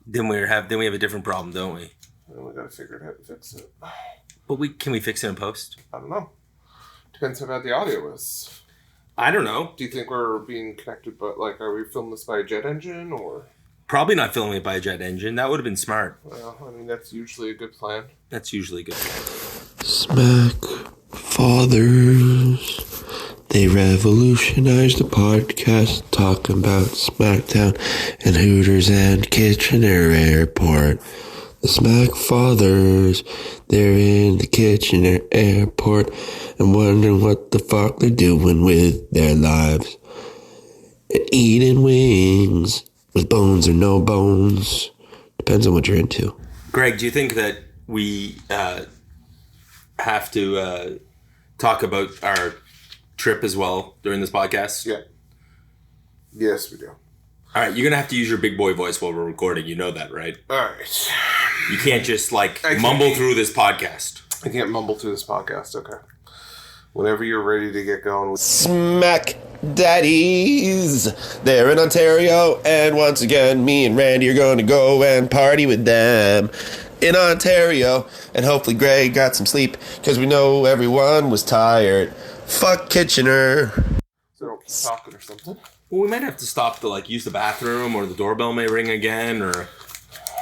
Then we have a different problem, don't we? And we gotta figure out how to fix it. But can we fix it in post? I don't know. Depends how bad the audio is. I don't know. Do you think we're being connected, but like, are we filming this by a jet engine or? Probably not filming it by a jet engine. That would have been smart. Well, I mean, that's usually a good plan. That's usually a good plan. Smack Fathers. They revolutionized the podcast talking about SmackDown and Hooters and Kitchener Airport. The Smack Fathers, they're in the Kitchener Airport and wondering what the fuck they're doing with their lives. And eating wings with bones or no bones. Depends on what you're into. Greg, do you think that we have to talk about our trip as well during this podcast? Yeah. Yes, we do. All right, you're going to have to use your big boy voice while we're recording. You know that, right? All right. You can't just, mumble through this podcast. I can't mumble through this podcast, okay. Whenever you're ready to get going with SmackDaddies. They're in Ontario, and once again, me and Randy are going to go and party with them in Ontario. And hopefully Greg got some sleep, because we know everyone was tired. Fuck Kitchener. So don't keep talking or something. Well, we might have to stop to, use the bathroom, or the doorbell may ring again, or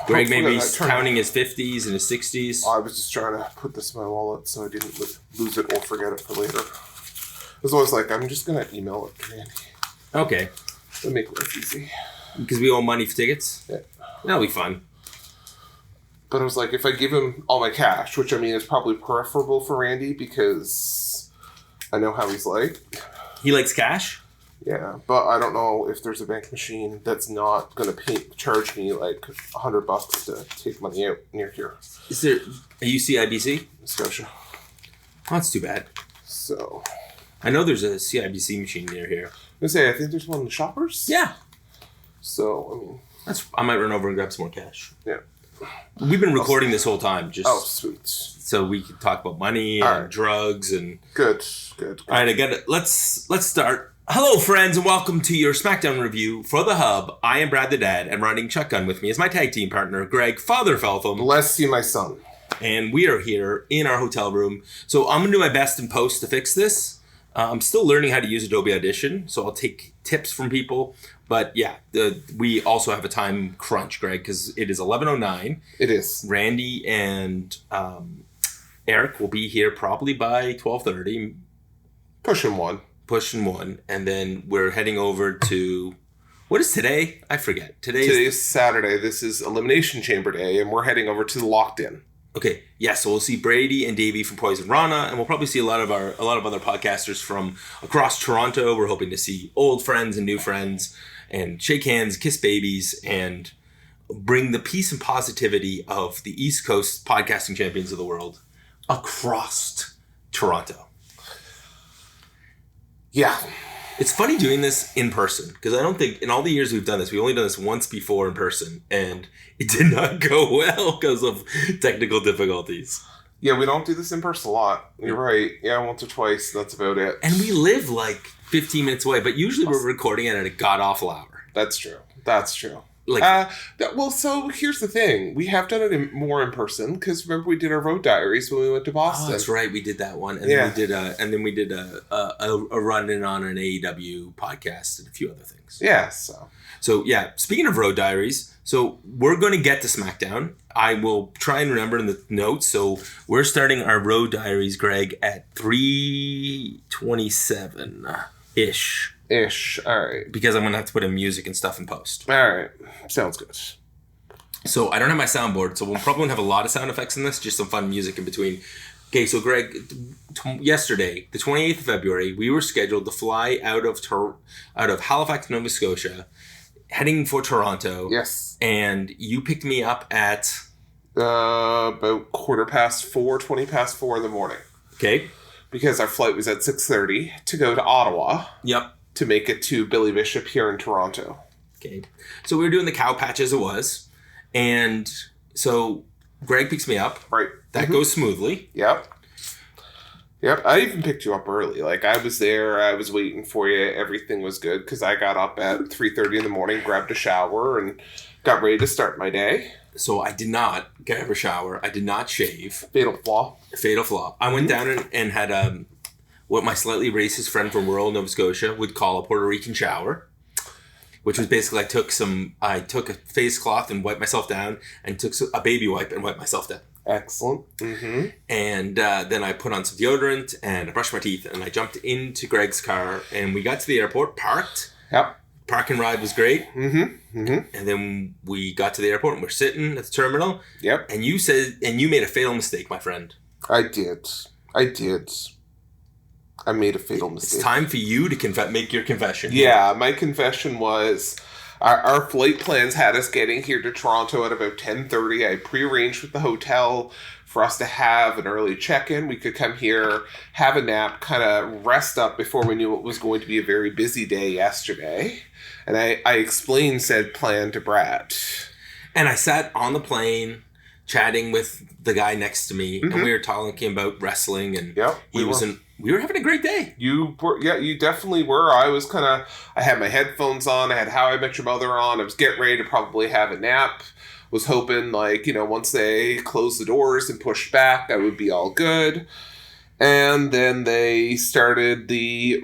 Greg may be counting his 50s and his 60s. I was just trying to put this in my wallet so I didn't lose it or forget it for later. As always, I'm just going to email it to Randy. Okay. It'll make life easy. Because we owe money for tickets? Yeah. That'll be fun. But I was like, if I give him all my cash, which I mean is probably preferable for Randy because I know how he's like. He likes cash? Yeah, but I don't know if there's a bank machine that's not going to charge me $100 to take money out near here. Is there a CIBC? Scotia. Oh, that's too bad. So. I know there's a CIBC machine near here. I think there's one in the Shoppers. Yeah. So, I mean. I might run over and grab some more cash. Yeah. We've been recording this whole time. Sweet. So we can talk about money and drugs and. Good. All right, I got it. Let's start. Hello, friends, and welcome to your SmackDown review for The Hub. I am Brad the Dad, and riding shotgun with me is my tag team partner, Greg Father Feltham. Bless you, my son. And we are here in our hotel room. So I'm going to do my best in post to fix this. I'm still learning how to use Adobe Audition, so I'll take tips from people. But yeah, we also have a time crunch, Greg, because it is 11:09. It is. Randy and Eric will be here probably by 12:30. Pushing one, and then we're heading over to, what is today? I forget. Today's Saturday. This is Elimination Chamber Day, and we're heading over to the Locked In. Okay, yeah, so we'll see Brady and Davey from Poison Rana, and we'll probably see a lot of other podcasters from across Toronto. We're hoping to see old friends and new friends, and shake hands, kiss babies, and bring the peace and positivity of the East Coast podcasting champions of the world across Toronto. Yeah. It's funny doing this in person, because I don't think in all the years we've done this, we've only done this once before in person, and it did not go well because of technical difficulties. Yeah, we don't do this in person a lot. You're right. Yeah, once or twice, that's about it. And we live 15 minutes away, but usually we're recording it at a god-awful hour. That's true. So here's the thing. We have done it more in person because remember we did our road diaries when we went to Boston. Oh, that's right. We did that one, and then we did a run-in on an AEW podcast and a few other things. Yeah. So yeah. Speaking of road diaries, so we're going to get to SmackDown. I will try and remember in the notes. So we're starting our road diaries, Greg, at 3:27 ish. All right. Because I'm going to have to put in music and stuff in post. All right. Sounds good. So I don't have my soundboard, so we'll probably have a lot of sound effects in this, just some fun music in between. Okay, so Greg, yesterday, the 28th of February, we were scheduled to fly out of Halifax, Nova Scotia, heading for Toronto. Yes. And you picked me up at? About 20 past 4 in the morning. Okay. Because our flight was at 6:30 to go to Ottawa. Yep. To make it to Billy Bishop here in Toronto. Okay. So we were doing the cow patch as it was. And so Greg picks me up. Right. That goes smoothly. Yep. I even picked you up early. I was there. I was waiting for you. Everything was good because I got up at 3:30 in the morning, grabbed a shower, and Got ready to start my day. So I did not get a shower. I did not shave. Fatal flaw. Fatal flaw. I went down and had what my slightly racist friend from rural Nova Scotia would call a Puerto Rican shower, which was basically I took a face cloth and wiped myself down, and took a baby wipe and wiped myself down. Excellent. Mm-hmm. And then I put on some deodorant and I brushed my teeth and I jumped into Greg's car and we got to the airport, parked. Yep. Park and ride was great. Mm-hmm. Mm-hmm. And then we got to the airport and we're sitting at the terminal. Yep. And you made a fatal mistake, my friend. I did. I made a fatal mistake. It's time for you to make your confession. Yeah, my confession was our flight plans had us getting here to Toronto at about 10:30. I prearranged with the hotel for us to have an early check-in. We could come here, have a nap, kind of rest up before we knew it was going to be a very busy day yesterday. And I explained said plan to Brad. And I sat on the plane chatting with the guy next to me, and we were talking about wrestling, and we were having a great day. You definitely were. I had my headphones on, I had How I Met Your Mother on, I was getting ready to probably have a nap. Was hoping, once they closed the doors and pushed back, I would be all good. And then they started the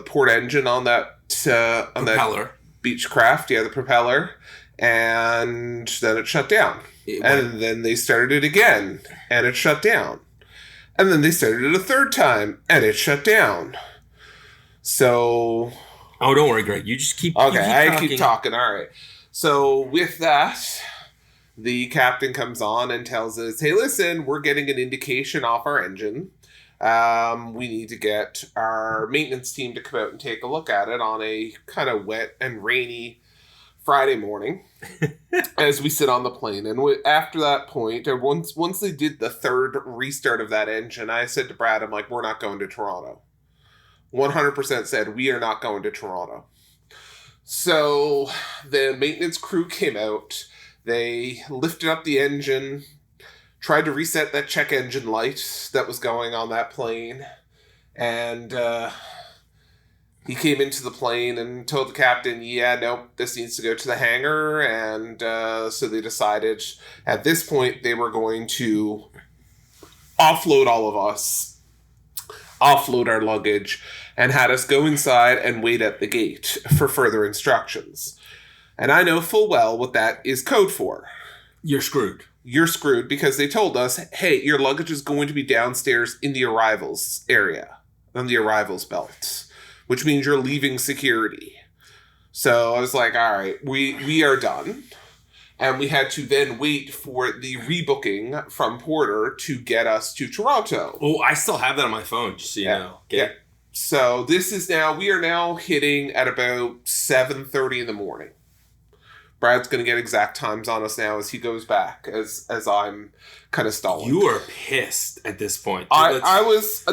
port engine on that propeller. That Beechcraft, the propeller, and then it shut down. And then they started it again, and it shut down. And then they started it a third time, and it shut down. So... Oh, don't worry, Greg. You just keep I keep talking. All right. So with that, the captain comes on and tells us, hey, listen, we're getting an indication off our engine. We need to get our maintenance team to come out and take a look at it on a kind of wet and rainy Friday morning as we sit on the plane. And after that point, or once they did the third restart of that engine, I said to Brad, I'm like, we're not going to Toronto. 100% said, we are not going to Toronto. So the maintenance crew came out. They lifted up the engine, tried to reset that check engine light that was going on that plane, and he came into the plane and told the captain, nope, this needs to go to the hangar. And so they decided at this point they were going to offload all of us, offload our luggage, and had us go inside and wait at the gate for further instructions. And I know full well what that is code for. You're screwed. You're screwed because they told us, hey, your luggage is going to be downstairs in the arrivals area, on the arrivals belt, which means you're leaving security. So I was like, all right, we are done. And we had to then wait for the rebooking from Porter to get us to Toronto. Oh, I still have that on my phone, just so you know. Okay. Yeah. So we are now hitting at about 7:30 in the morning. Brad's going to get exact times on us now as he goes back, as I'm kind of stalling. You are pissed at this point. I was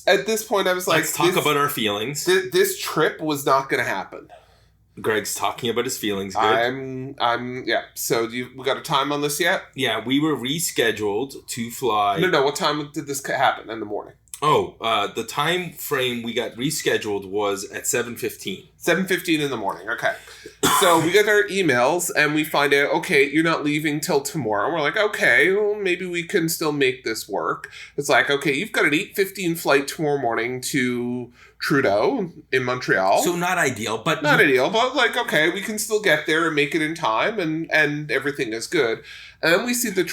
at this point. I was like, let's talk about our feelings. This trip was not going to happen. Greg's talking about his feelings. Good. Yeah. So we got a time on this yet? Yeah, we were rescheduled to fly. No. What time did this happen in the morning? Oh, the time frame we got rescheduled was at 7:15. 7:15 in the morning. Okay. So we get our emails and we find out, okay, you're not leaving till tomorrow. And we're like, okay, well, maybe we can still make this work. It's like, okay, you've got an 8:15 flight tomorrow morning to Trudeau in Montreal. So not ideal, but like, okay, we can still get there and make it in time and everything is good. And then we see the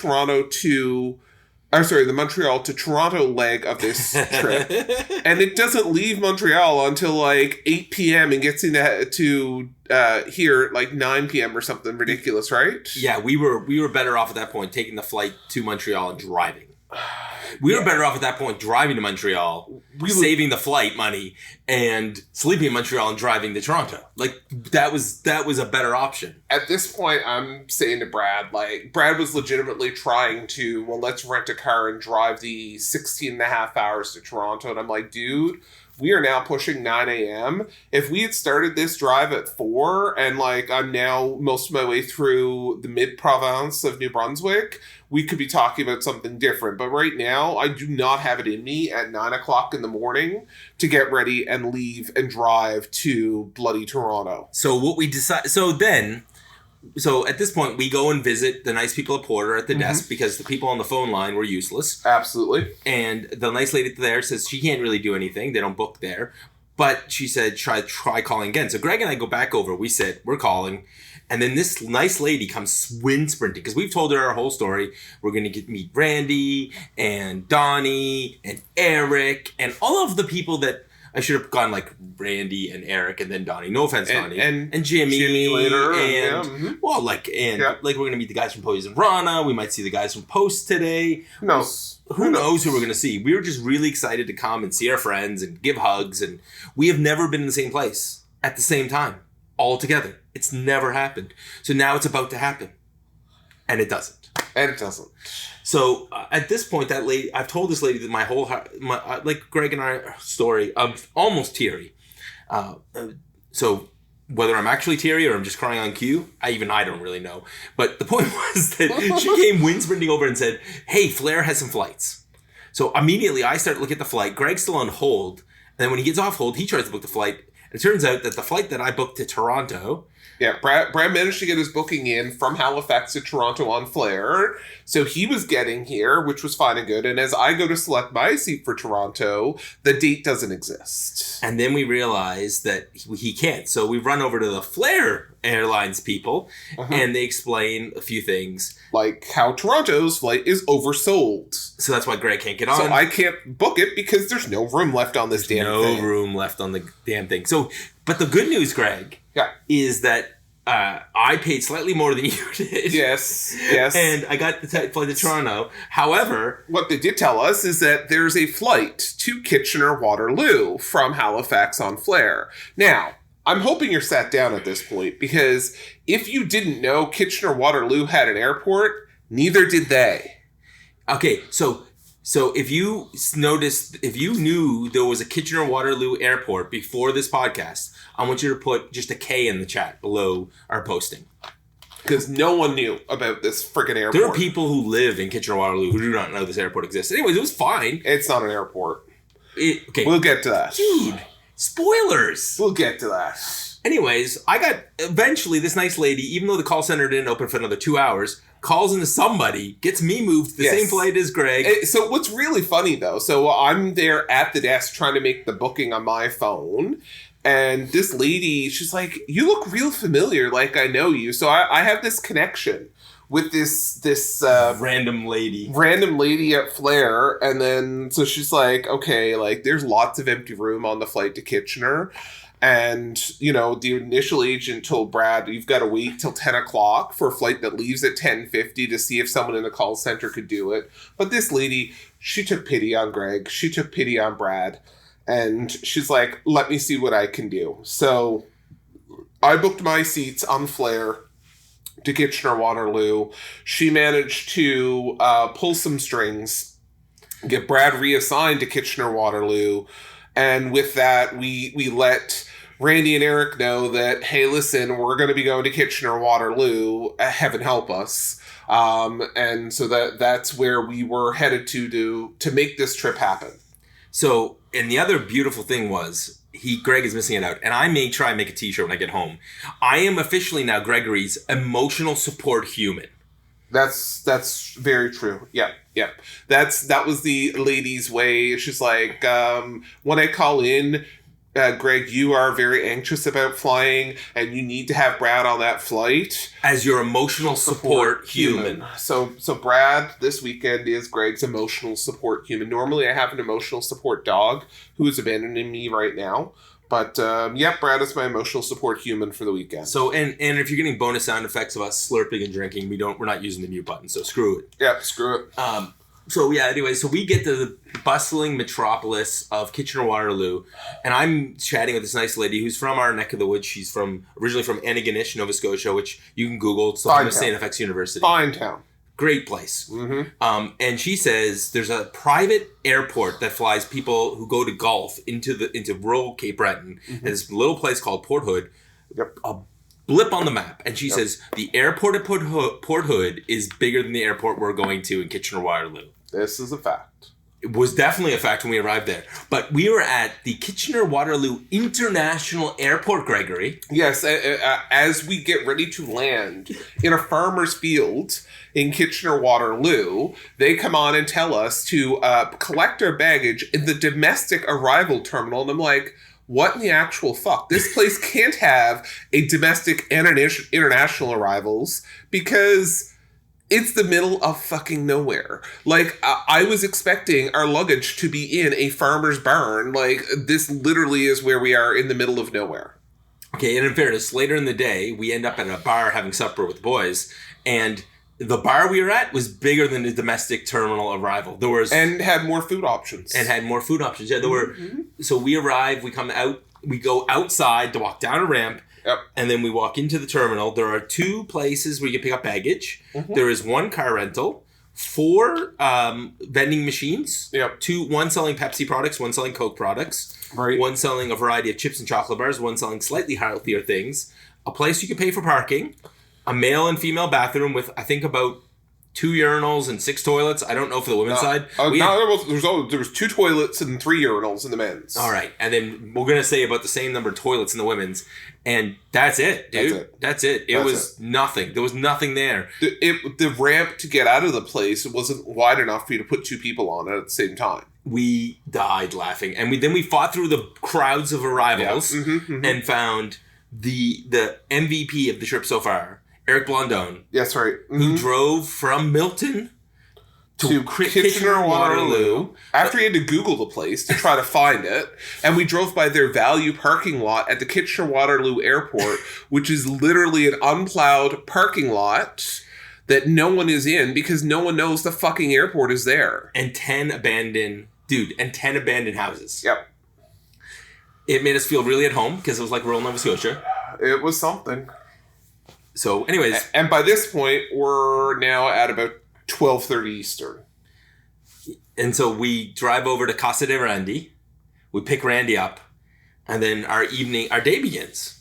the Montreal to Toronto leg of this trip. And it doesn't leave Montreal until like 8 p.m. and gets into here at like 9 p.m. or something ridiculous, right? Yeah, we were better off at that point taking the flight to Montreal and driving. We were better off at that point driving to Montreal, saving the flight money, and sleeping in Montreal and driving to Toronto. Like, that was a better option. At this point, I'm saying to Brad, like, Brad was legitimately trying to, let's rent a car and drive the 16 and a half hours to Toronto. And I'm like, dude, we are now pushing 9 a.m. If we had started this drive at 4 and, like, I'm now most of my way through the mid-province of New Brunswick, we could be talking about something different. But right now, I do not have it in me at 9 o'clock in the morning to get ready and leave and drive to bloody Toronto. So what we decided... So then, So at this point, we go and visit the nice people at Porter at the desk because the people on the phone line were useless. Absolutely. And the nice lady there says she can't really do anything. They don't book there. But she said, try calling again. So Greg and I go back over. We said, we're calling. And then this nice lady comes wind sprinting because we've told her our whole story. We're going to meet Randy and Donnie and Eric and all of the people that I should have gone like Randy and Eric and then Donnie. No offense, Donnie. And Jimmy later. Like we're going to meet the guys from Poison Rana. We might see the guys from Post today. Who knows? Who knows who we're going to see? We were just really excited to come and see our friends and give hugs. And we have never been in the same place at the same time, all together. It's never happened. So now it's about to happen. And it doesn't. So at this point, that lady, I've told this lady that my whole heart, like Greg and I story, I'm almost teary. So whether I'm actually teary or I'm just crying on cue, I don't really know. But the point was that she came wind sprinting over and said, hey, Flair has some flights. So immediately I start to look at the flight. Greg's still on hold. And then when he gets off hold, he tries to book the flight. And it turns out that the flight that I booked to Toronto... Yeah, Brad managed to get his booking in from Halifax to Toronto on Flair. So he was getting here, which was fine and good. And as I go to select my seat for Toronto, the date doesn't exist. And then we realize that he can't. So we run over to the Flair Airlines people, and they explain a few things. Like how Toronto's flight is oversold. So that's why Greg can't get on. So I can't book it because there's no room left on this damn thing. No room left on the damn thing. So, but the good news, Greg, is that I paid slightly more than you did. Yes. And I got the flight to Toronto. However... What they did tell us is that there's a flight to Kitchener-Waterloo from Halifax on Flair. Now, I'm hoping you're sat down at this point, because if you didn't know Kitchener-Waterloo had an airport, neither did they. Okay, so if you noticed, if you knew there was a Kitchener-Waterloo airport before this podcast, I want you to put just a K in the chat below our posting. Because no one knew about this freaking airport. There are people who live in Kitchener-Waterloo who do not know this airport exists. Anyways, it was fine. It's not an airport. Okay. We'll get to that. Dude, spoilers. We'll get to that. Anyways, eventually this nice lady, even though the call center didn't open for another 2 hours, calls into somebody, gets me moved to the same flight as Greg. So what's really funny, though, so I'm there at the desk trying to make the booking on my phone, and this lady, she's like, you look real familiar, like I know you. So I have this connection with this random lady at Flair, and then so she's like, okay, like there's lots of empty room on the flight to Kitchener. And, you know, the initial agent told Brad, you've got to wait till 10 o'clock for a flight that leaves at 10:50 to see if someone in the call center could do it. But this lady, she took pity on Greg. She took pity on Brad. And she's like, let me see what I can do. So I booked my seats on Flair to Kitchener-Waterloo. She managed to pull some strings, get Brad reassigned to Kitchener-Waterloo. And with that, we let Randy and Eric know that, hey, listen, we're going to be going to Kitchener-Waterloo. Heaven help us. And so that's where we were headed to make this trip happen. So, and the other beautiful thing was, Greg is missing it out. And I may try and make a t-shirt when I get home. I am officially now Gregory's emotional support human. That's very true. Yeah. That was the lady's way. She's like, when I call in, Greg, you are very anxious about flying, and you need to have Brad on that flight as your emotional support human. So Brad this weekend is Greg's emotional support human. Normally, I have an emotional support dog who is abandoning me right now. But, Brad is my emotional support human for the weekend. So, and if you're getting bonus sound effects of us slurping and drinking, we're not using the mute button, so screw it. Yeah, screw it. Anyway, so we get to the bustling metropolis of Kitchener-Waterloo, and I'm chatting with this nice lady who's from our neck of the woods. She's originally from Antigonish, Nova Scotia, which you can Google. It's the St. FX University. Fine town. Great place. Mm-hmm. And she says there's a private airport that flies people who go to golf into rural Cape Breton. Mm-hmm. And this little place called Port Hood. Yep. A blip on the map. And she says the airport at Port Hood is bigger than the airport we're going to in Kitchener-Waterloo. This is a fact. It was definitely a fact when we arrived there. But we were at the Kitchener-Waterloo International Airport, Gregory. Yes, as we get ready to land in a farmer's field in Kitchener-Waterloo, they come on and tell us to collect our baggage in the domestic arrival terminal. And I'm like, what in the actual fuck? This place can't have a domestic and international arrivals because it's the middle of fucking nowhere. Like, I was expecting our luggage to be in a farmer's barn. Like, this literally is where we are in the middle of nowhere. Okay, and in fairness, later in the day, we end up at a bar having supper with the boys, and the bar we were at was bigger than the domestic terminal arrival. And had more food options. Yeah, there were. So we arrive, we come out, we go outside to walk down a ramp. Yep. And then we walk into the terminal. There are 2 places where you can pick up baggage. There is 1 car rental, 4 vending machines. Yep. 1 selling Pepsi products, 1 selling Coke products. Right. 1 selling a variety of chips and chocolate bars, 1 selling slightly healthier things. A place you can pay for parking. A male and female bathroom with, I think, about 2 urinals and 6 toilets. I don't know for the women's side. There was 2 toilets and 3 urinals in the men's. All right. And then we're going to say about the same number of toilets in the women's. And that's it, dude. That's it. It was nothing. There was nothing there. The ramp to get out of the place wasn't wide enough for you to put 2 people on it at the same time. We died laughing. And then we fought through the crowds of arrivals and found the MVP of the trip so far, Eric Blondone. Yes, right. Who drove from Milton to Kitchener-Waterloo after he had to Google the place to try to find it. And we drove by their value parking lot at the Kitchener-Waterloo Airport, which is literally an unplowed parking lot that no one is in because no one knows the fucking airport is there. And 10 abandoned houses. Yep. It made us feel really at home because it was like rural Nova Scotia. It was something. So anyways. And by this point, we're now at about 12:30 Eastern. And so we drive over to Casa de Randy. We pick Randy up. And then our day begins.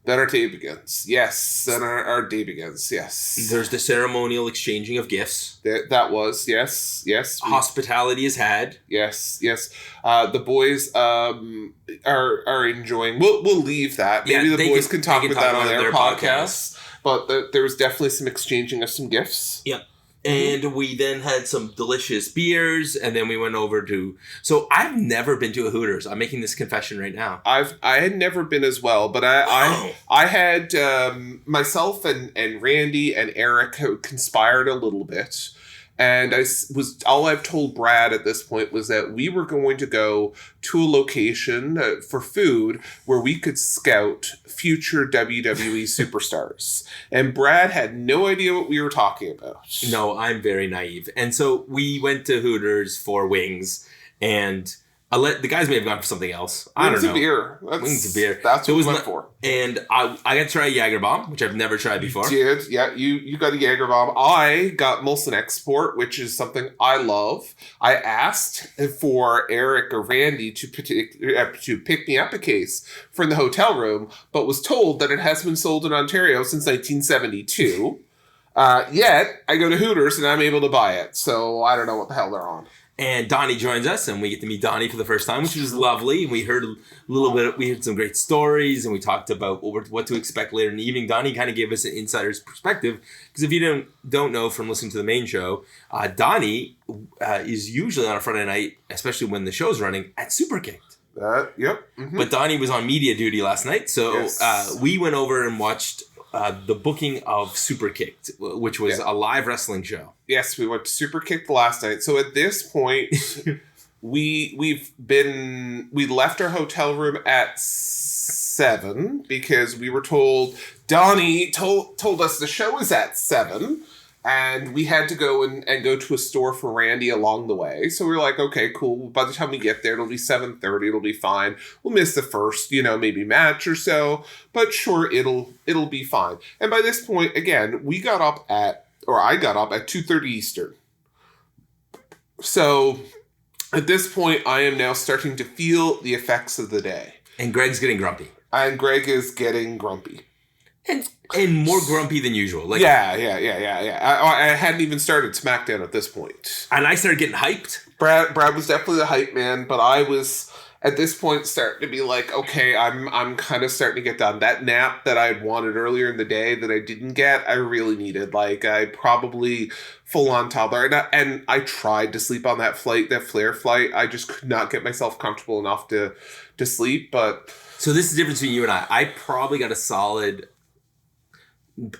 Then our day begins. Yes. Then our day begins. Yes. There's the ceremonial exchanging of gifts. That was. Yes. Yes. Hospitality is had. Yes. Yes. The boys are enjoying. We'll leave that. Maybe the boys can talk about that on their podcast. But there was definitely some exchanging of some gifts. Yeah. And we then had some delicious beers, and then we went over to... So I've never been to a Hooters. I'm making this confession right now. I had never been as well, but I had myself and Randy and Eric conspired a little bit. And all I've told Brad at this point was that we were going to go to a location for food where we could scout future WWE superstars. And Brad had no idea what we were talking about. No, I'm very naive. And so we went to Hooters for wings, and the guys may have gone for something else. I don't know. Wings of beer. That's what we went for. And I got to try a Jager Bomb, which I've never tried before. You did. Yeah, you got a Jager Bomb. I got Molson Export, which is something I love. I asked for Eric or Randy to pick me up a case from the hotel room, but was told that it has been sold in Ontario since 1972. Yet, I go to Hooters and I'm able to buy it. So I don't know what the hell they're on. And Donnie joins us, and we get to meet Donnie for the first time, which was lovely. We heard a little bit. We heard some great stories, and we talked about what to expect later in the evening. Donnie kind of gave us an insider's perspective, because if you don't know from listening to the main show, Donnie is usually on a Friday night, especially when the show's running, at Superkick'd. Yep. Mm-hmm. But Donnie was on media duty last night, so yes. We went over and watched the booking of Superkick'd, which was a live wrestling show. Yes, we went to Superkick'd last night. So at this point, we left our hotel room at 7 because we were told Donnie told us the show was at 7. And we had to go and go to a store for Randy along the way. So we were like, okay, cool. By the time we get there, it'll be 7:30. It'll be fine. We'll miss the first, maybe match or so. But sure, it'll be fine. And by this point, again, I got up at 2:30 Eastern. So at this point, I am now starting to feel the effects of the day. And Greg's getting grumpy. And Greg is getting grumpy. and more grumpy than usual. Like yeah. I hadn't even started SmackDown at this point. And I started getting hyped. Brad was definitely the hype man, but I was at this point starting to be like, okay, I'm kind of starting to get done. That nap that I'd wanted earlier in the day that I didn't get, I really needed. Like, I probably full on toddler. And I tried to sleep on that flight, that Flair flight. I just could not get myself comfortable enough to sleep. But so this is the difference between you and I. I probably got a solid.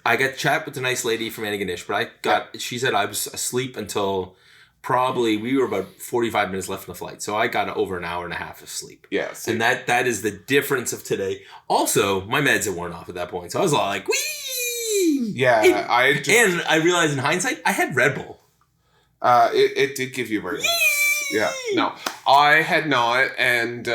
I got chat with the nice lady from Antigonish, but she said I was asleep until probably we were about 45 minutes left in the flight. So I got over an hour and a half of sleep. Yes. And that is the difference of today. Also, my meds had worn off at that point. So I was all like, wee! Yeah. And I realized in hindsight, I had Red Bull. It did give you very nice. Yeah. No, I had not. And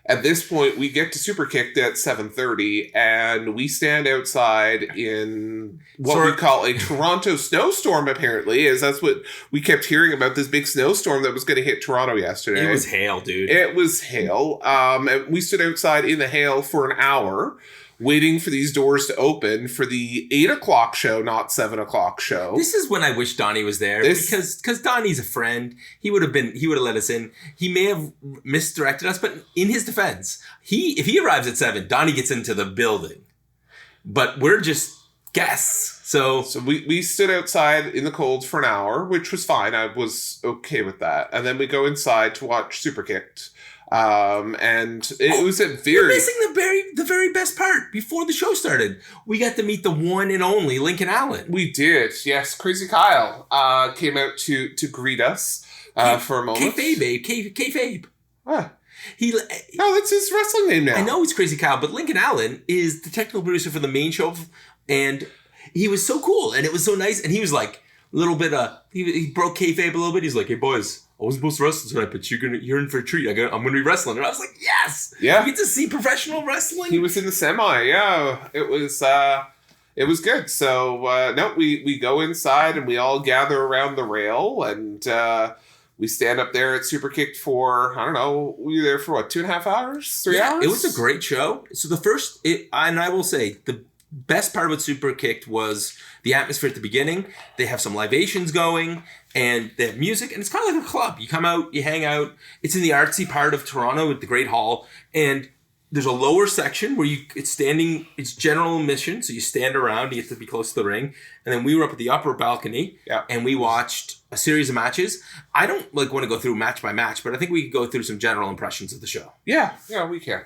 at this point, we get to Superkick'd at 7:30, and we stand outside in what we call a Toronto snowstorm, apparently, as that's what we kept hearing about, this big snowstorm that was going to hit Toronto yesterday. It was hail, dude. It was hail. And we stood outside in the hail for an hour, waiting for these doors to open for the 8 o'clock show, not 7 o'clock show. This is when I wish Donnie was there, because Donnie's a friend. He would have let us in. He may have misdirected us, but in his defense, if he arrives at 7, Donnie gets into the building. But we're just guests. So we stood outside in the cold for an hour, which was fine. I was okay with that. And then we go inside to watch Superkick'd. And it was a very... You're missing the very best part. Before the show started, we got to meet the one and only Lincoln Allen. We did, yes. Crazy Kyle came out to greet us for a moment. Kayfabe. What? No, that's his wrestling name now. I know he's Crazy Kyle, but Lincoln Allen is the technical producer for the main show, and he was so cool, and it was so nice, and he was like a little bit he broke kayfabe a little bit. He's like, hey boys, I wasn't supposed to wrestle tonight, but you're in for a treat. I'm going to be wrestling. And I was like, yes! Yeah. You get to see professional wrestling. He was in the semi, yeah. It was good. So, we go inside and we all gather around the rail and we stand up there at Superkick'd for, I don't know, we were there for what, 2.5 hours? 3 hours? It was a great show. So and I will say, the best part about Superkick'd was the atmosphere at the beginning. They have some libations going, and they have music, and it's kind of like a club. You come out, you hang out. It's in the artsy part of Toronto at the Great Hall, and there's a lower section where it's general admission, so you stand around, you get to be close to the ring, and then we were up at the upper balcony, and we watched a series of matches. I don't want to go through match by match, but I think we could go through some general impressions of the show. Yeah, we can.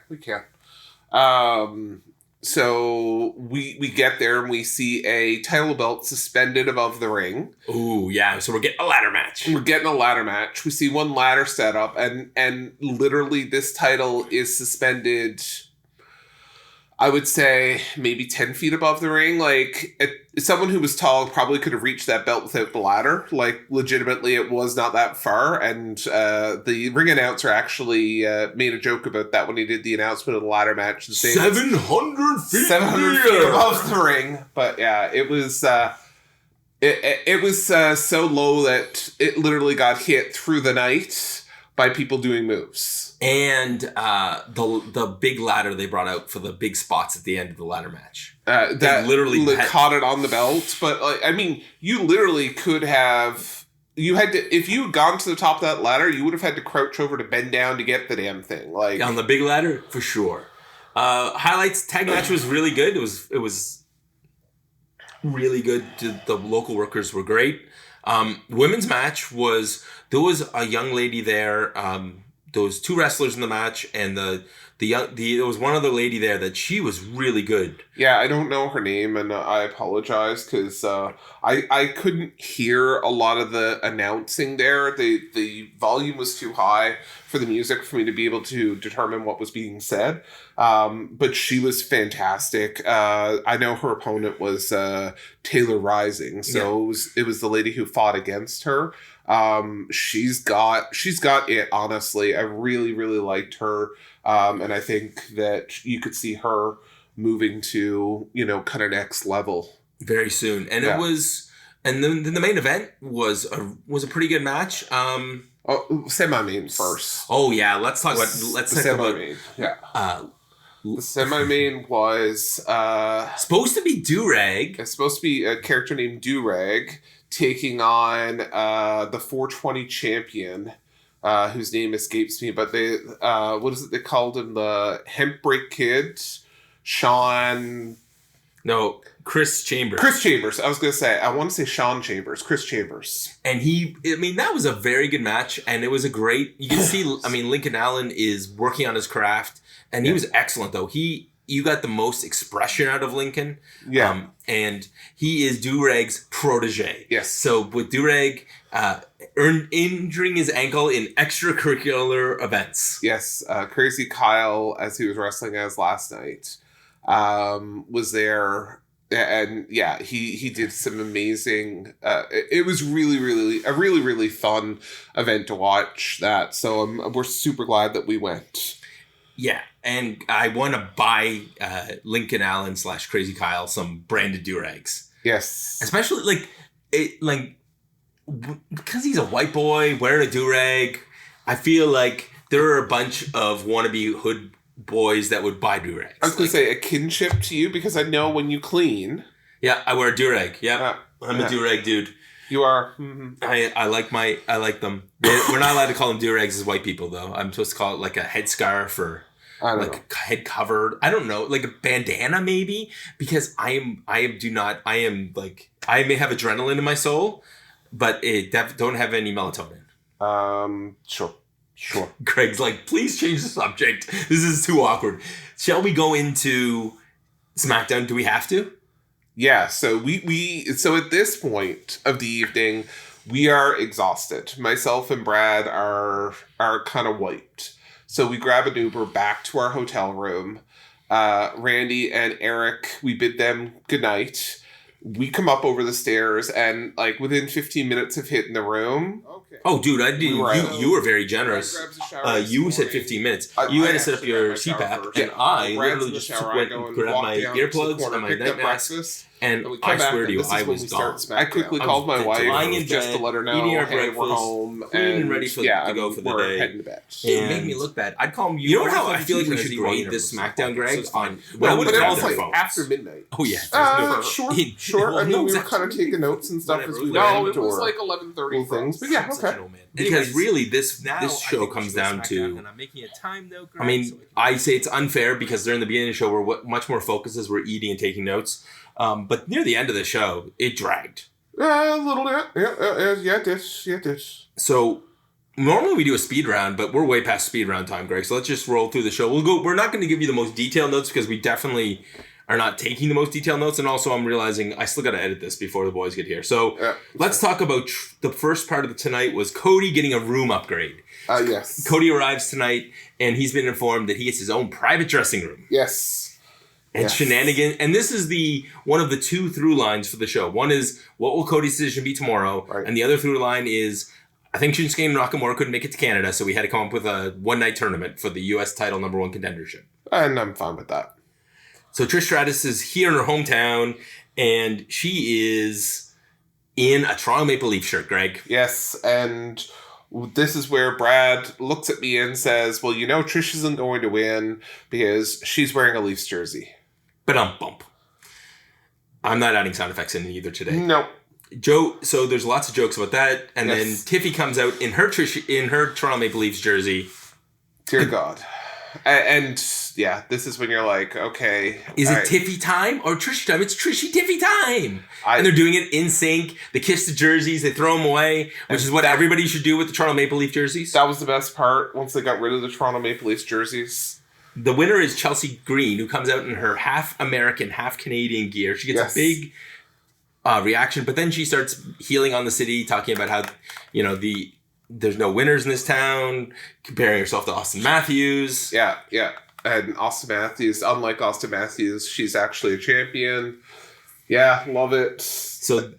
So we get there and we see a title belt suspended above the ring. Ooh, yeah. So we're getting a ladder match. We see one ladder set up and literally this title is suspended, I would say maybe 10 feet above the ring. Like, someone who was tall probably could have reached that belt without the ladder. Like, legitimately, it was not that far. And the ring announcer actually made a joke about that when he did the announcement of the ladder match. 700 feet! 700 feet above the ring. But yeah, it was... It was so low that it literally got hit through the night by people doing moves. And the big ladder they brought out for the big spots at the end of the ladder match. That literally caught it on the belt. But, you literally could have... You had to... If you had gone to the top of that ladder, you would have had to crouch over to bend down to get the damn thing. Like, on the big ladder? For sure. Highlights, tag match was really good. It was really good. The local workers were great. Women's match was... There was a young lady there... There was 2 wrestlers in the match, and there was one other lady there that she was really good. Yeah, I don't know her name, and I apologize because I couldn't hear a lot of the announcing there. The volume was too high for the music for me to be able to determine what was being said. But she was fantastic. I know her opponent was Taylor Rising, so it was the lady who fought against her. She's got it, honestly. I really, really liked her. And I think that you could see her moving to, kind of next level very soon. And it was, and then the main event was a pretty good match. Semi-main first. Oh yeah. Let's talk about, semi-main. Yeah. The semi-main was supposed to be Durag. It's supposed to be a character named Durag taking on the 420 champion, whose name escapes me. But they, what is it they called him? The Hemp Break Kid, Sean. No, Chris Chambers. Chris Chambers. I was going to say, I want to say Sean Chambers. Chris Chambers. And that was a very good match. And it was a great, you can see, Lincoln Allen is working on his craft. And he was excellent, though. You got the most expression out of Lincoln. Yeah. And he is Durag's protege. Yes. So with Durag injuring his ankle in extracurricular events. Yes. Crazy Kyle, as he was wrestling as last night, was there. And yeah, he did some amazing. It was really, really fun event to watch that. So we're super glad that we went. Yeah, and I want to buy Lincoln Allen / Crazy Kyle some branded Durags. Yes, especially because he's a white boy wearing a Durag. I feel like there are a bunch of wannabe hood boys that would buy Durags. I was going to say a kinship to you because I know when you clean. Yeah, I wear a Durag. Yeah, I'm a Durag dude. You are. Mm-hmm. I like them. We're not allowed to call them Durags as white people, though. I'm supposed to call it like a headscarf or head covered. I don't know, like a bandana maybe, because I may have adrenaline in my soul, but it don't have any melatonin. Sure. Greg's like, please change the subject. This is too awkward. Shall we go into SmackDown? Do we have to? Yeah, so so at this point of the evening, we are exhausted. Myself and Brad are kind of wiped. So we grab an Uber back to our hotel room. Randy and Eric, we bid them goodnight. We come up over the stairs and within 15 minutes of hitting the room. Okay. Oh, dude, I didn't. You were very generous. You said 15 minutes. You had to set up your CPAP, and I literally just went and grabbed my earplugs and my night mask. And I swear to you, I was gone. I quickly called my wife just to let her know, hey, we're home and ready to go for the day. Heading to bed. It made me look bad. I'd call him. You know how I feel like we should grade this SmackDown, Greg? But it was after midnight. Oh yeah. Sure. I mean, we were kind of taking notes and stuff as we went. No, it was 11:30 things. But yeah, okay. Because really, this show comes down to. I mean, I say it's unfair because during the beginning of the show, we're much more focused as we're eating and taking notes. But near the end of the show, it dragged. A little bit. Yeah, it did. So normally we do a speed round, but we're way past speed round time, Greg. So let's just roll through the show. We're not going to give you the most detailed notes because we definitely are not taking the most detailed notes. And also I'm realizing I still got to edit this before the boys get here. So let's talk about the first part of tonight was Cody getting a room upgrade. Yes. Cody arrives tonight and he's been informed that he gets his own private dressing room. Yes. And shenanigans. And this is one of the two through lines for the show. One is, what will Cody's decision be tomorrow? Right. And the other through line is, I think Shinsuke Nakamura couldn't make it to Canada, so we had to come up with a one-night tournament for the U.S. title #1 contendership. And I'm fine with that. So Trish Stratus is here in her hometown, and she is in a Toronto Maple Leaf shirt, Greg. Yes, and this is where Brad looks at me and says, well, Trish isn't going to win because she's wearing a Leafs jersey. But bump. I'm not adding sound effects in either today. No. Joe. So there's lots of jokes about that, and then Tiffy comes out in her Toronto Maple Leafs jersey. Dear God, and yeah, this is when you're like, okay, is it Tiffy time or Trish time? It's Trishy Tiffy time, and they're doing it in sync. They kiss the jerseys, they throw them away, which is what everybody should do with the Toronto Maple Leaf jerseys. That was the best part. Once they got rid of the Toronto Maple Leafs jerseys. The winner is Chelsea Green, who comes out in her half American, half Canadian gear. She gets a big reaction, but then she starts healing on the city, talking about how, there's no winners in this town, comparing herself to Austin Matthews. Yeah. And Austin Matthews, unlike Austin Matthews, she's actually a champion. Yeah, love it. So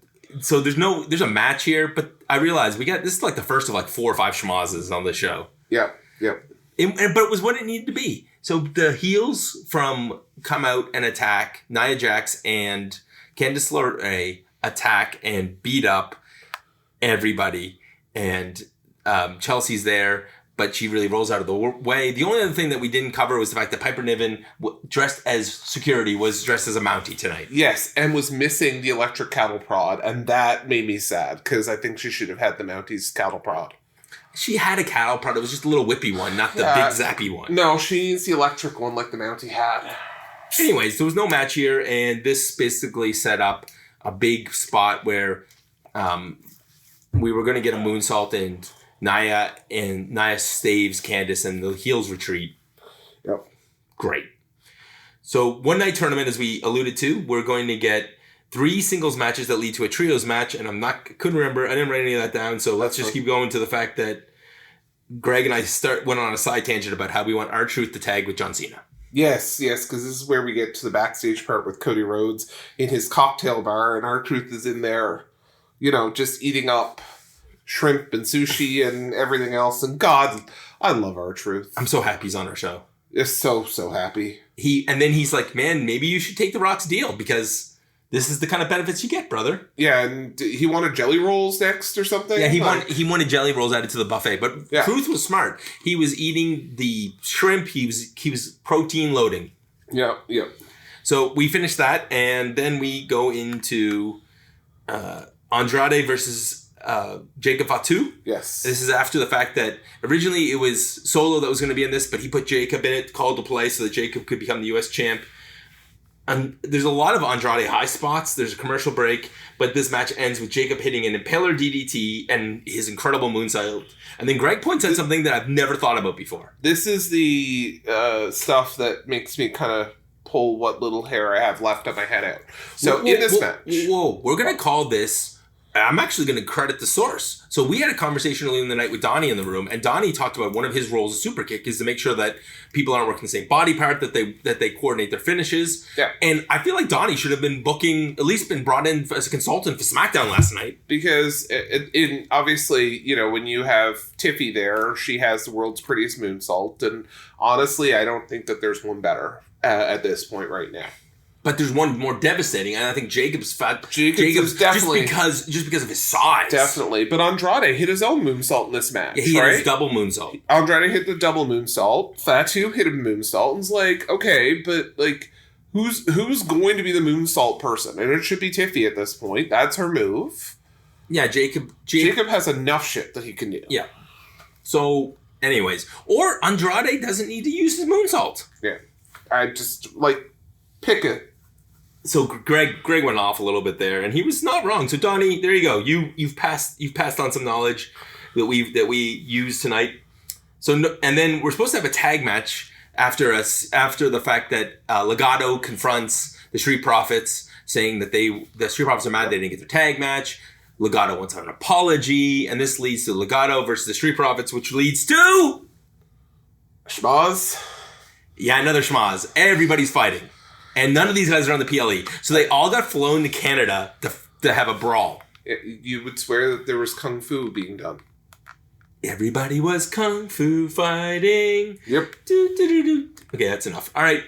there's a match here, but I realize this is like the first of 4 or 5 schmozzes on the show. Yeah. But it was what it needed to be. So the heels come out and attack. Nia Jax and Candice LeRae attack and beat up everybody. And Chelsea's there. but she really rolls out of the way. The only other thing that we didn't cover was the fact that Piper Niven, dressed as security, was dressed as a Mountie tonight. Yes, and was missing the electric cattle prod, and that made me sad, because I think she should have had the Mountie's cattle prod. She had a cattle prod. It was just a little whippy one, not the big zappy one. No, she needs the electric one like the Mountie had. Anyways, there was no match here, and this basically set up a big spot where we were going to get a moonsault, and Nia staves Candice, and the heels retreat. Yep. Great. So one night tournament, as we alluded to, we're going to get 3 singles matches that lead to a trios match, and couldn't remember. I didn't write any of that down, so let's just keep going to the fact that Greg and I went on a side tangent about how we want R-Truth to tag with John Cena. Yes, because this is where we get to the backstage part with Cody Rhodes in his cocktail bar, and R-Truth is in there, just eating up shrimp and sushi and everything else. And God, I love R-Truth. I'm so happy he's on our show. Just so happy. And then he's like, man, maybe you should take The Rock's deal, because this is the kind of benefits you get, brother. Yeah, and he wanted jelly rolls next or something? Yeah, he wanted jelly rolls added to the buffet. But Truth was smart. He was eating the shrimp. He was protein loading. Yeah. So we finished that, and then we go into Andrade versus Jacob Fatu. Yes. This is after the fact that originally it was Solo that was going to be in this, but he put Jacob in it, called to play so that Jacob could become the U.S. champ. And there's a lot of Andrade high spots. There's a commercial break, but this match ends with Jacob hitting an Impaler DDT and his incredible moonsault. And then Greg points out something that I've never thought about before. This is the stuff that makes me kind of pull what little hair I have left on my head out. So in this match... we're going to call this... I'm actually going to credit the source. So we had a conversation earlier in the night with Donnie in the room, and Donnie talked about one of his roles of Superkick is to make sure that people aren't working the same body part, that they coordinate their finishes. Yeah. And I feel like Donnie should have been at least been brought in as a consultant for SmackDown last night. Because obviously, when you have Tiffy there, she has the world's prettiest moonsault, and honestly, I don't think that there's one better at this point right now. But there's one more devastating, and I think Jacob's definitely just because of his size. Definitely. But Andrade hit his own moonsault in this match. Yeah, he hit his double moonsault. Andrade hit the double moonsault. Fatu hit a moonsault, and it's like, okay, but who's going to be the moonsault person? And it should be Tiffy at this point. That's her move. Yeah, Jacob has enough shit that he can do. Yeah. So, anyways, or Andrade doesn't need to use his moonsault. Yeah. I just pick it. So Greg went off a little bit there, and he was not wrong. So Donnie, there you go. You've passed on some knowledge that we used tonight. So and then we're supposed to have a tag match after the fact that Legado confronts the Street Profits, saying that the Street Profits are mad they didn't get their tag match. Legado wants an apology, and this leads to Legado versus the Street Profits, which leads to schmaz. Yeah, another schmaz. Everybody's fighting. And none of these guys are on the PLE. So they all got flown to Canada to have a brawl. You would swear that there was kung fu being done. Everybody was kung fu fighting. Yep. Okay, that's enough. All right,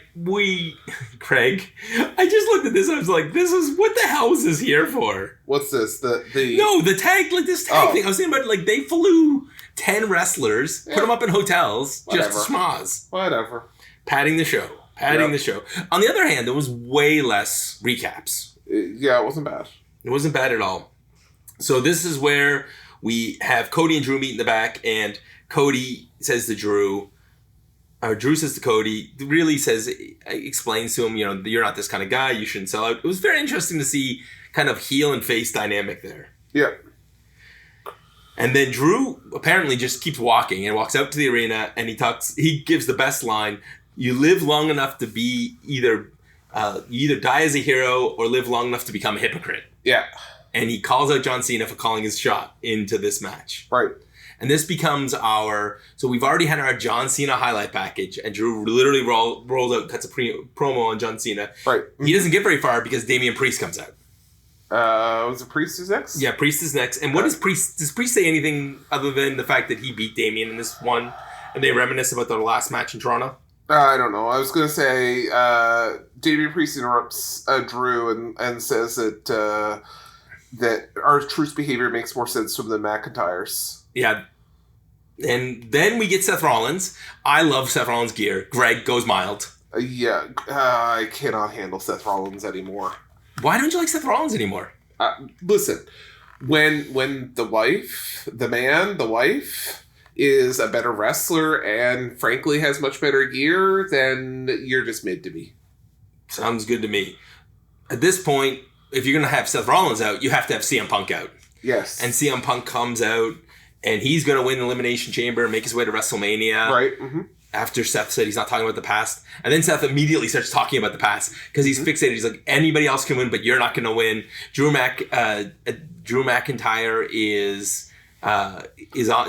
Craig, I just looked at this and I was like, what the hell is this here for? What's this? No, the tag, this tag thing. I was thinking about, they flew 10 wrestlers, put them up in hotels, just to schmaz. Whatever. Padding the show. The show. On the other hand, there was way less recaps. Yeah, it wasn't bad. It wasn't bad at all. So this is where we have Cody and Drew meet in the back, and Cody says to Drew says to Cody, really explains to him, you're not this kind of guy, you shouldn't sell out. It was very interesting to see kind of heel and face dynamic there. Yeah. And then Drew apparently just keeps walking and walks out to the arena, and he gives the best line. You live long enough to be you either die as a hero or live long enough to become a hypocrite. Yeah. And he calls out John Cena for calling his shot into this match. Right. And this becomes so we've already had our John Cena highlight package, and Drew literally rolls out, cuts a promo on John Cena. Right. He doesn't get very far because Damian Priest comes out. Was it Priest is next? Yeah, Priest is next. And what does Priest say anything other than the fact that he beat Damian in this one? And they reminisce about their last match in Toronto? I don't know. I was going to say Damian Priest interrupts Drew and says that our Truth's behavior makes more sense to him than McIntyre's. Yeah. And then we get Seth Rollins. I love Seth Rollins' gear. Greg goes mild. I cannot handle Seth Rollins anymore. Why don't you like Seth Rollins anymore? Listen, when the wife is a better wrestler and frankly has much better gear, then you're just mid to me. Sounds good to me. At this point, if you're going to have Seth Rollins out, you have to have CM Punk out. Yes. And CM Punk comes out, and he's going to win the Elimination Chamber and make his way to WrestleMania. Right. Mm-hmm. After Seth said he's not talking about the past. And then Seth immediately starts talking about the past because he's fixated. He's like, anybody else can win, but you're not going to win. Drew McIntyre is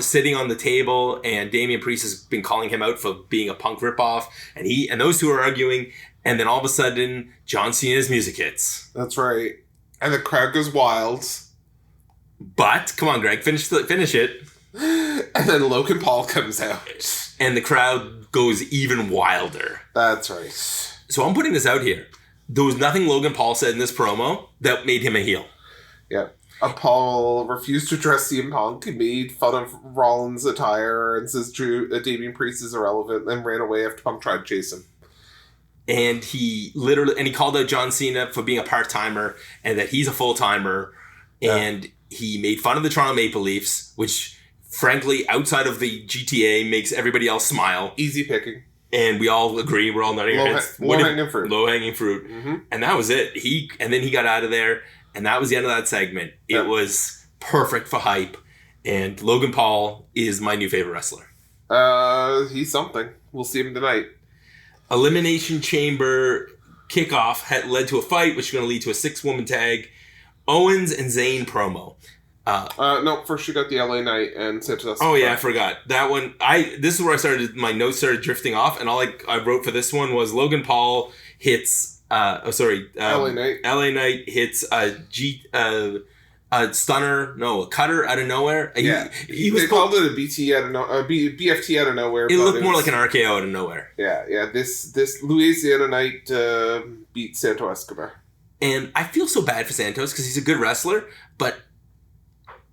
sitting on the table, and Damian Priest has been calling him out for being a Punk ripoff. And those two are arguing. And then all of a sudden, John Cena's music hits. That's right. And the crowd goes wild. But, come on, Greg, finish it. And then Logan Paul comes out. And the crowd goes even wilder. That's right. So I'm putting this out here. There was nothing Logan Paul said in this promo that made him a heel. Yeah. Paul refused to address CM Punk. He made fun of Rollins' attire and says Damian Priest is irrelevant, and ran away after Punk tried to chase him. And he called out John Cena for being a part-timer and that he's a full-timer. Yeah. And he made fun of the Toronto Maple Leafs, which, frankly, outside of the GTA, makes everybody else smile. Easy picking. And we all agree. We're all nodding our heads. Low-hanging fruit. Low-hanging fruit. Mm-hmm. And that was it. And then he got out of there, and that was the end of that segment. It was perfect for hype. And Logan Paul is my new favorite wrestler. He's something. We'll see him tonight. Elimination Chamber kickoff had led to a fight, which is going to lead to a 6-woman tag. Owens and Zayn promo. No, first you got the LA Knight and Santos. Oh yeah, I forgot that one. This is where my notes started drifting off, and all I wrote for this one was Logan Paul hits. LA Knight. LA Knight hits a stunner, a cutter out of nowhere. Yeah, they called it a BFT out of nowhere. It looked more like an RKO out of nowhere. Yeah. This Louisiana Knight beat Santos Escobar. And I feel so bad for Santos because he's a good wrestler, but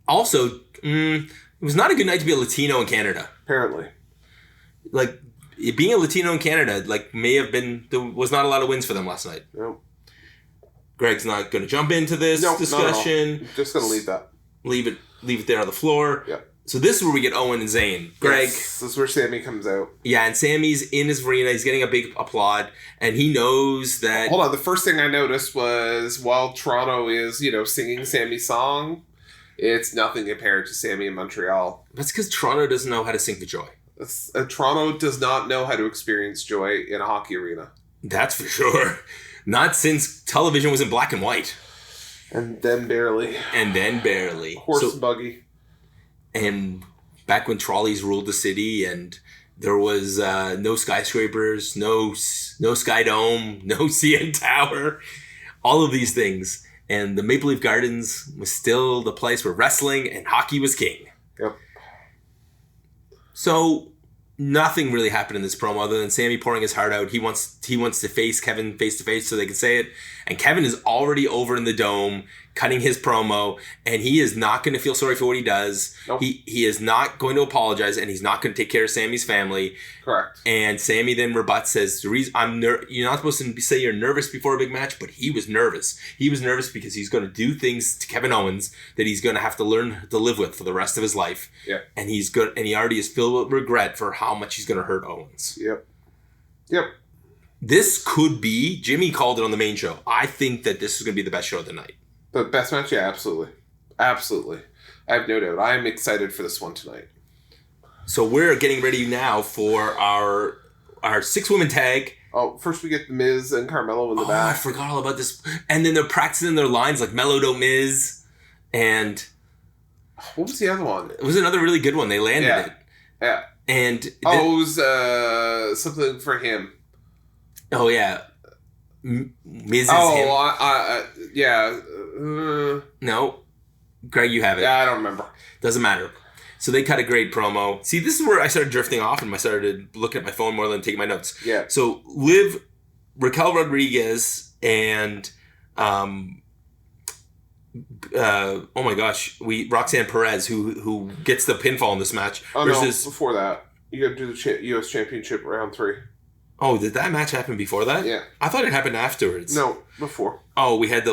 also it was not a good night to be a Latino in Canada. Apparently, like being a Latino in Canada, there was not a lot of wins for them last night. Nope. Greg's not going to jump into this discussion. Just going to leave that. Leave it there on the floor. Yeah. So this is where we get Owen and Zayn. Greg. Yes, this is where Sammy comes out. Yeah, and Sammy's in his arena. He's getting a big applaud, and he knows that... Hold on. The first thing I noticed was while Toronto is, singing Sammy's song, it's nothing compared to Sammy in Montreal. That's because Toronto doesn't know how to sing for joy. Toronto does not know how to experience joy in a hockey arena. That's for sure. Not since television was in black and white. And then barely. Horse and buggy. And back when trolleys ruled the city and there was no skyscrapers, no Sky Dome, no CN Tower, all of these things. And the Maple Leaf Gardens was still the place where wrestling and hockey was king. Yep. So nothing really happened in this promo other than Sammy pouring his heart out. He wants to face Kevin face to face so they can say it. And Kevin is already over in the Dome cutting his promo, and he is not going to feel sorry for what he does. Nope. He is not going to apologize, and he's not going to take care of Sammy's family. Correct. And Sammy then rebuts, says, "The reason you're not supposed to say you're nervous before a big match," but he was nervous. He was nervous because he's going to do things to Kevin Owens that he's going to have to learn to live with for the rest of his life. Yeah. And he already is filled with regret for how much he's going to hurt Owens. Yep. This could be, Jimmy called it on the main show. I think that this is going to be the best show of the night. The best match? Yeah, absolutely. Absolutely. I have no doubt. I'm excited for this one tonight. So we're getting ready now for our 6-woman tag. Oh, first we get The Miz and Carmelo in the back. I forgot all about this. And then they're practicing their lines like Mellow Don't Miz. And... what was the other one? It was another really good one. They landed it. Yeah. And... it was something for him. Oh, yeah. Miz is him. Yeah. No. Greg, you have it. Yeah, I don't remember. Doesn't matter. So they cut a great promo. See, this is where I started drifting off and I started looking at my phone more than taking my notes. Yeah. So Raquel Rodriguez and oh my gosh, Roxanne Perez, who gets the pinfall in this match. Oh, versus, no, before that. You got to do the U.S. Championship round 3. Oh, did that match happen before that? Yeah. I thought it happened afterwards. No, before. Oh, we had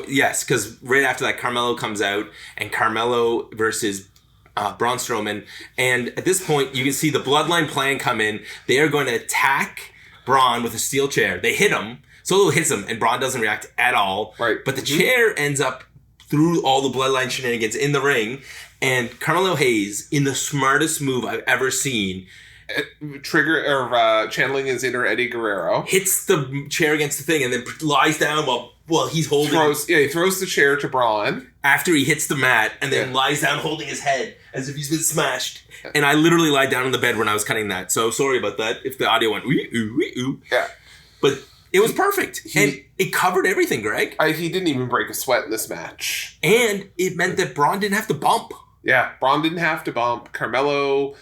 yes, because right after that, Carmelo comes out, and Carmelo versus Braun Strowman. And at this point, you can see the Bloodline plan come in. They are going to attack Braun with a steel chair. They hit him. Solo hits him, and Braun doesn't react at all. Right. But the chair ends up through all the Bloodline shenanigans in the ring, and Carmelo Hayes, in the smartest move I've ever seen, channeling his inner Eddie Guerrero, hits the chair against the thing, and then lies down while he's holding. He throws the chair to Braun after he hits the mat, and then lies down holding his head as if he's been smashed. And I literally lied down on the bed when I was cutting that, so sorry about that if the audio went wee ooh wee ooh. Yeah, but it was perfect, and it covered everything, Greg. He didn't even break a sweat in this match, and it meant that Braun didn't have to bump. Yeah, Braun didn't have to bump. Carmelo,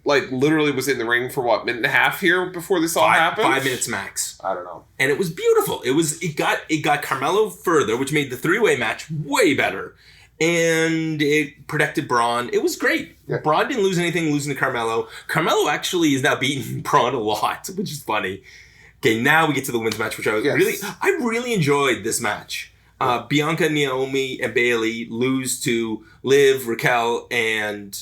literally was in the ring for what, minute and a half here before this all happened? 5 minutes max. I don't know. And it was beautiful. It got Carmelo further, which made the 3-way match way better. And it protected Braun. It was great. Yeah. Braun didn't lose anything losing to Carmelo. Carmelo actually is now beating Braun a lot, which is funny. Okay, now we get to the women's match, which I really enjoyed this match. Bianca, Naomi, and Bayley lose to Liv, Raquel, and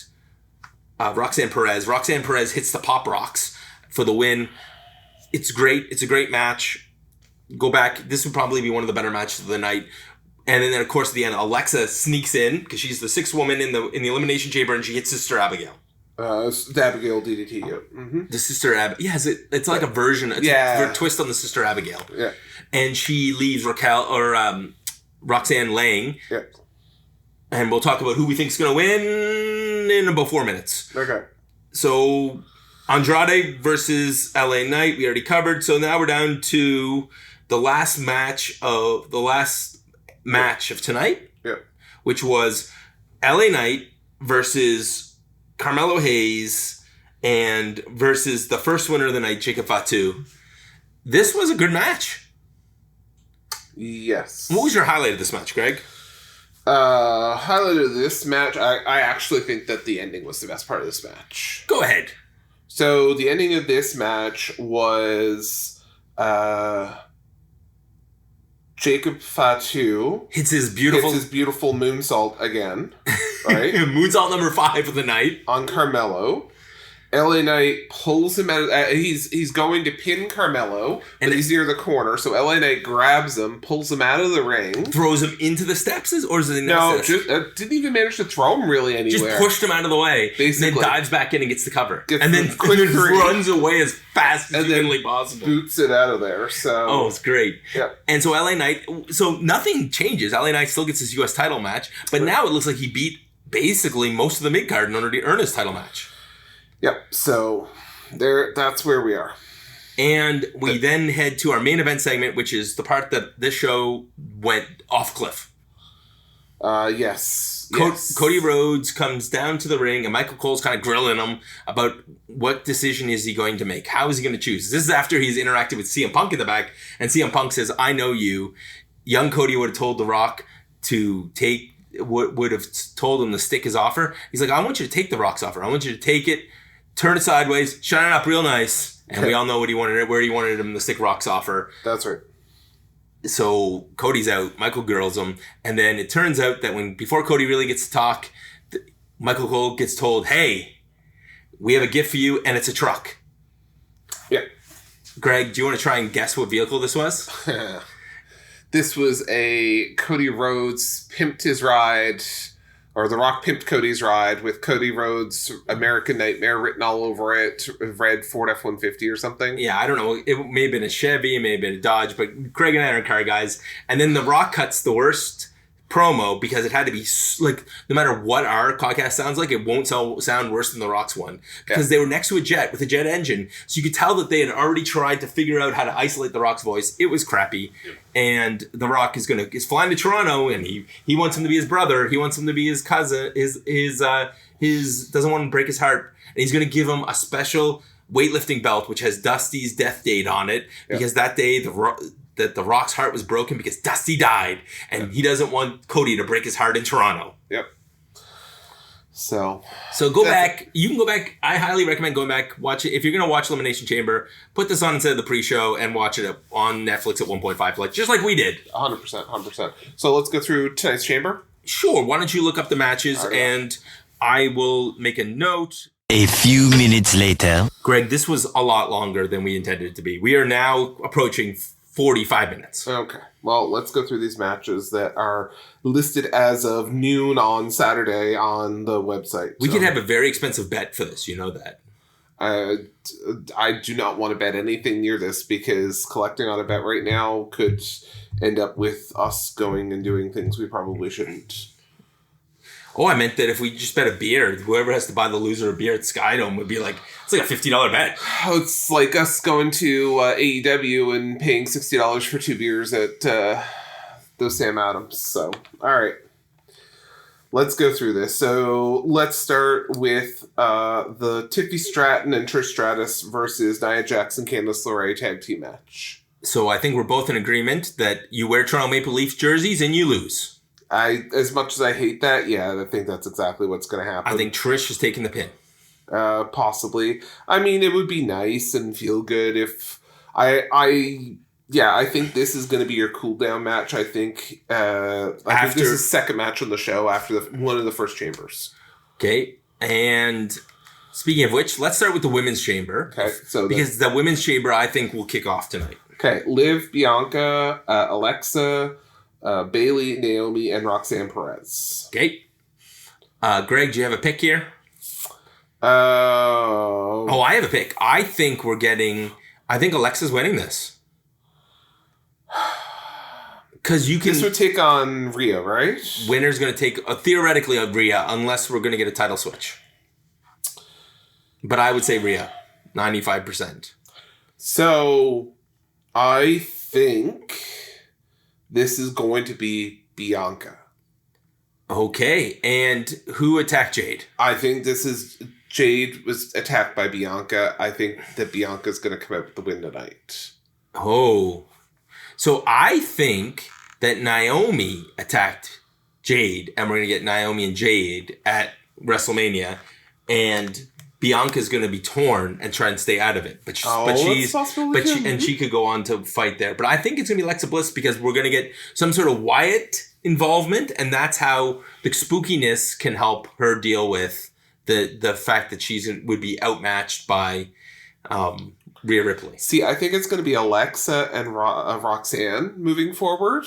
Roxanne Perez. Roxanne Perez hits the Pop Rocks for the win. It's great. It's a great match. Go back. This would probably be one of the better matches of the night. And then, of course, at the end, Alexa sneaks in because she's the 6th woman in the Elimination Chamber, and she hits Sister Abigail. The Abigail DDT. Yeah. Mm-hmm. The Sister Abigail. Yeah, it's like a version. It's a twist on the Sister Abigail. Yeah. And she leaves Roxanne laying. Yeah. And we'll talk about who we think is going to win in about 4 minutes. Okay. So, Andrade versus LA Knight, we already covered. So now we're down to the last match of tonight. Yeah. Which was LA Knight versus Carmelo Hayes and versus the first winner of the night, Jacob Fatu. This was a good match. Yes. What was your highlight of this match, Greg? Highlight of this match, I actually think that the ending was the best part of this match. Go ahead. So the ending of this match was Jacob Fatu hits his beautiful moonsault again, right? Moonsault number 5 of the night on Carmelo. LA Knight pulls him out. He's going to pin Carmelo, but he's near the corner. So LA Knight grabs him, pulls him out of the ring, throws him into the steps, or is it didn't even manage to throw him really anywhere. Just pushed him out of the way, basically, and then dives back in and gets the cover, and then runs away as fast as humanly possible. Boots it out of there. So it's great. Yeah. And so LA Knight, so nothing changes. LA Knight still gets his U.S. title match, but now it looks like he beat basically most of the mid card in order to earn his title match. Yep, so that's where we are. And we then head to our main event segment, which is the part that this show went off cliff. Yes. Cody Rhodes comes down to the ring, and Michael Cole's kind of grilling him about what decision is he going to make. How is he going to choose? This is after he's interacted with CM Punk in the back, and CM Punk says, I know you. Young Cody would have told The Rock to would have told him to stick his offer. He's like, I want you to take The Rock's offer. I want you to take it, turn it sideways, shine it up real nice, and we all know where he wanted him to stick Rock's offer. That's right. So Cody's out, Michael girls him, and then it turns out that before Cody really gets to talk, Michael Cole gets told, hey, we have a gift for you, and it's a truck. Yeah. Greg, do you want to try and guess what vehicle this was? This was a Cody Rhodes pimped his ride, or The Rock pimped Cody's ride with Cody Rhodes' American Nightmare written all over it, red Ford F-150 or something. Yeah, I don't know. It may have been a Chevy, it may have been a Dodge, but Craig and I are car guys. And then The Rock cuts the worst promo because it had to be like, no matter what our podcast sounds like, it won't sound worse than The Rock's one because they were next to a jet with a jet engine, so you could tell that they had already tried to figure out how to isolate The Rock's voice. It was crappy. And The Rock is flying to Toronto, and he wants him to be his brother, he wants him to be his cousin, his doesn't want to break his heart, and he's going to give him a special weightlifting belt which has Dusty's death date on it because that day that The Rock's heart was broken because Dusty died, and he doesn't want Cody to break his heart in Toronto. Yep. So go back. You can go back. I highly recommend going back, watch it. If you're going to watch Elimination Chamber, put this on instead of the pre-show and watch it on Netflix at 1.5, just like we did. 100%. So let's go through tonight's Chamber. Sure. Why don't you look up the matches, and I will make a note. A few minutes later. Greg, this was a lot longer than we intended it to be. We are now approaching 45 minutes. Okay. Well, let's go through these matches that are listed as of noon on Saturday on the website. We could have a very expensive bet for this. You know that. I do not want to bet anything near this because collecting on a bet right now could end up with us going and doing things we probably shouldn't. Oh, I meant that if we just bet a beer, whoever has to buy the loser a beer at Skydome would be like, it's like a $50 bet. Oh, it's like us going to AEW and paying $60 for 2 beers at those Sam Adams. So, all right. Let's go through this. So, let's start with the Tiffany Stratton and Trish Stratus versus Nia Jax and Candice LeRae tag team match. So, I think we're both in agreement that you wear Toronto Maple Leafs jerseys and you lose. As much as I hate that, yeah, I think that's exactly what's going to happen. I think Trish is taking the pin. Possibly. I mean, it would be nice and feel good if I think this is going to be your cool down match. I think this is the second match on the show after one of the first chambers. Okay, and speaking of which, let's start with the women's chamber. Okay, so because the women's chamber I think will kick off tonight. Okay, Liv, Bianca, Alexa, Bailey, Naomi, and Roxanne Perez. Okay. Greg, do you have a pick here? I have a pick. I think Alexa's winning this. Because this would take on Rhea, right? Winner's going to take, theoretically, on Rhea, unless we're going to get a title switch. But I would say Rhea, 95%. So, I think this is going to be Bianca. Okay, and who attacked Jade? I think Jade was attacked by Bianca. I think that Bianca's going to come out with the win tonight. Oh. So I think that Naomi attacked Jade, and we're going to get Naomi and Jade at WrestleMania, and Bianca's going to be torn and try and stay out of it. She could go on to fight there. But I think it's going to be Alexa Bliss because we're going to get some sort of Wyatt involvement, and that's how the spookiness can help her deal with the fact that would be outmatched by Rhea Ripley. See, I think it's going to be Alexa and Roxanne moving forward.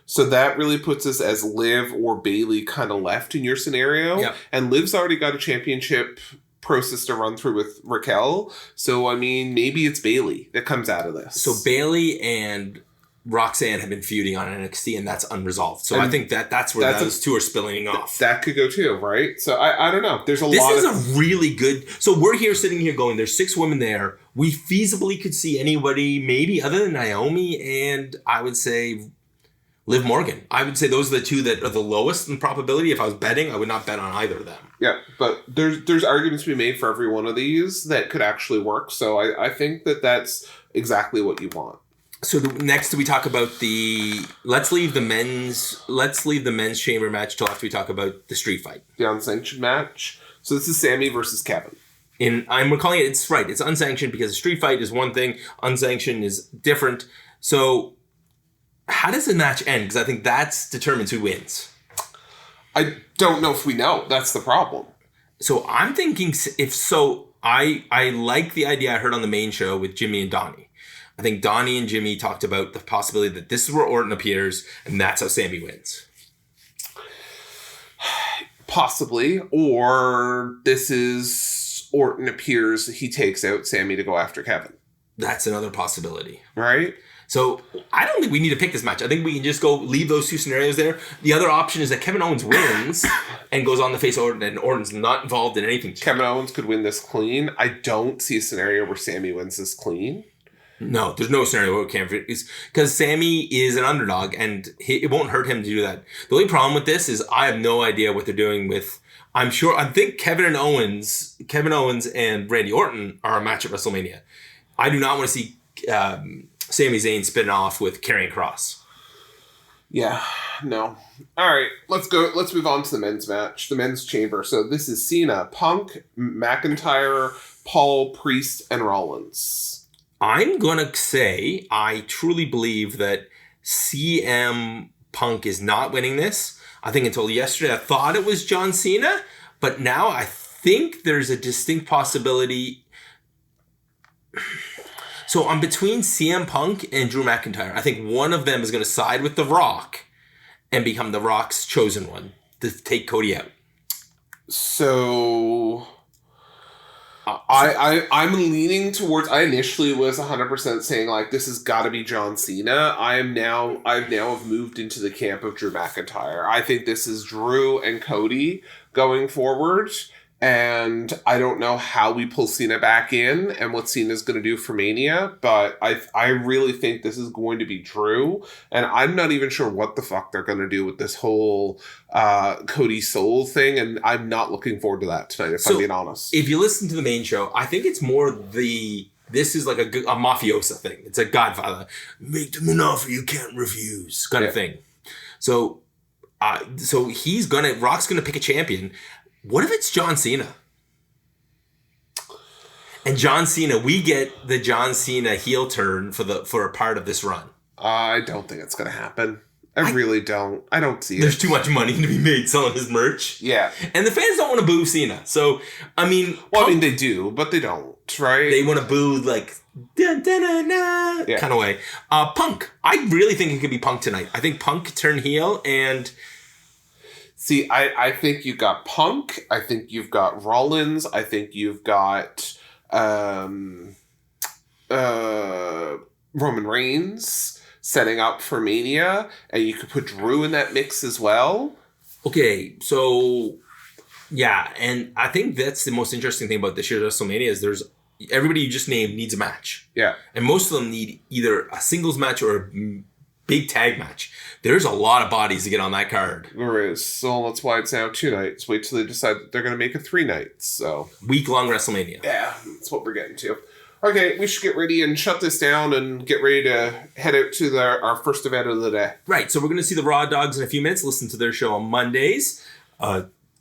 So that really puts us as Liv or Bailey kind of left in your scenario. Yep. And Liv's already got a championship process to run through with Raquel. So, I mean, maybe it's Bailey that comes out of this. So Bailey and Roxanne have been feuding on NXT, and that's unresolved. So I think that's where those two are spilling off. That could go too, right? So I don't know. There's This is a really good... So we're sitting here going, there's 6 women there. We feasibly could see anybody maybe other than Naomi and I would say Liv Morgan. I would say those are the 2 that are the lowest in probability. If I was betting, I would not bet on either of them. Yeah, but there's arguments to be made for every one of these that could actually work. So I think that's exactly what you want. So next we talk about let's leave the men's chamber match till after we talk about the street fight. The unsanctioned match. So this is Sammy versus Kevin. We're calling it, it's right, it's unsanctioned because a street fight is one thing, unsanctioned is different. So how does the match end? Because I think that determines who wins. I don't know if we know. That's the problem. So I'm thinking I like the idea I heard on the main show with Jimmy and Donnie. I think Donnie and Jimmy talked about the possibility that this is where Orton appears, and that's how Sammy wins. Possibly. Or this is Orton appears, he takes out Sammy to go after Kevin. That's another possibility. Right? So I don't think we need to pick this match. I think we can just leave those 2 scenarios there. The other option is that Kevin Owens wins and goes on the face of Orton, and Orton's not involved in anything. Kevin Owens could win this clean. I don't see a scenario where Sammy wins this clean. No, there's no scenario where it can't, because Sammy is an underdog, and it won't hurt him to do that. The only problem with this is I have no idea what they're doing with. I think Kevin Owens and Randy Orton are a match at WrestleMania. I do not want to see Sami Zayn spinning off with Karrion Kross. Yeah, no. All right, let's go. Let's move on to the men's match, the men's chamber. So this is Cena, Punk, McIntyre, Paul, Priest, and Rollins. I'm going to say I truly believe that CM Punk is not winning this. I think until yesterday I thought it was John Cena, but now I think there's a distinct possibility. So I'm between CM Punk and Drew McIntyre. I think one of them is going to side with The Rock and become The Rock's chosen one to take Cody out. So I'm leaning towards. I initially was 100% saying like this has got to be John Cena. I've now moved into the camp of Drew McIntyre. I think this is Drew and Cody going forward. And I don't know how we pull Cena back in and what Cena's going to do for Mania, but I really think this is going to be Drew. And I'm not even sure what the fuck they're going to do with this whole Cody Soul thing. And I'm not looking forward to that tonight, if I'm being honest. If you listen to the main show, I think it's more this is like a mafiosa thing. It's a Godfather. Make them an offer you can't refuse kind of thing. So Rock's going to pick a champion. What if it's John Cena? And John Cena, we get the John Cena heel turn for a part of this run. I don't think it's going to happen. I really don't. I don't see it. There's too much money to be made selling his merch. Yeah. And the fans don't want to boo Cena. So, I mean... Well, they do, but they don't, right? They want to boo, like, kind of way. Punk. I really think it could be Punk tonight. I think Punk could turn heel and... See, I think you've got Punk. I think you've got Rollins. I think you've got Roman Reigns setting up for Mania. And you could put Drew in that mix as well. Okay, so... Yeah, and I think that's the most interesting thing about this year's WrestleMania is there's... Everybody you just named needs a match. Yeah. And most of them need either a singles match or a big tag match. There's a lot of bodies to get on that card. There is. So that's why it's now 2 nights. Wait till they decide that they're going to make it 3 nights. So week-long WrestleMania. Yeah, that's what we're getting to. Okay, we should get ready and shut this down and get ready to head out to our first event of the day. Right, so we're going to see the Raw Dogs in a few minutes. Listen to their show on Mondays.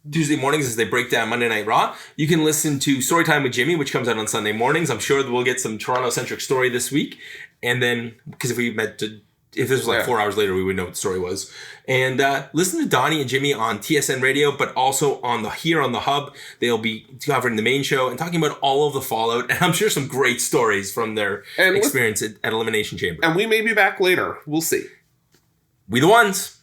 Tuesday mornings as they break down Monday Night Raw. You can listen to Storytime with Jimmy, which comes out on Sunday mornings. I'm sure that we'll get some Toronto-centric story this week. And then, because if this was like 4 hours later, we would know what the story was. And listen to Donnie and Jimmy on TSN Radio, but also here on the Hub. They'll be covering the main show and talking about all of the fallout. And I'm sure some great stories from their experience at Elimination Chamber. And we may be back later. We'll see. We the ones.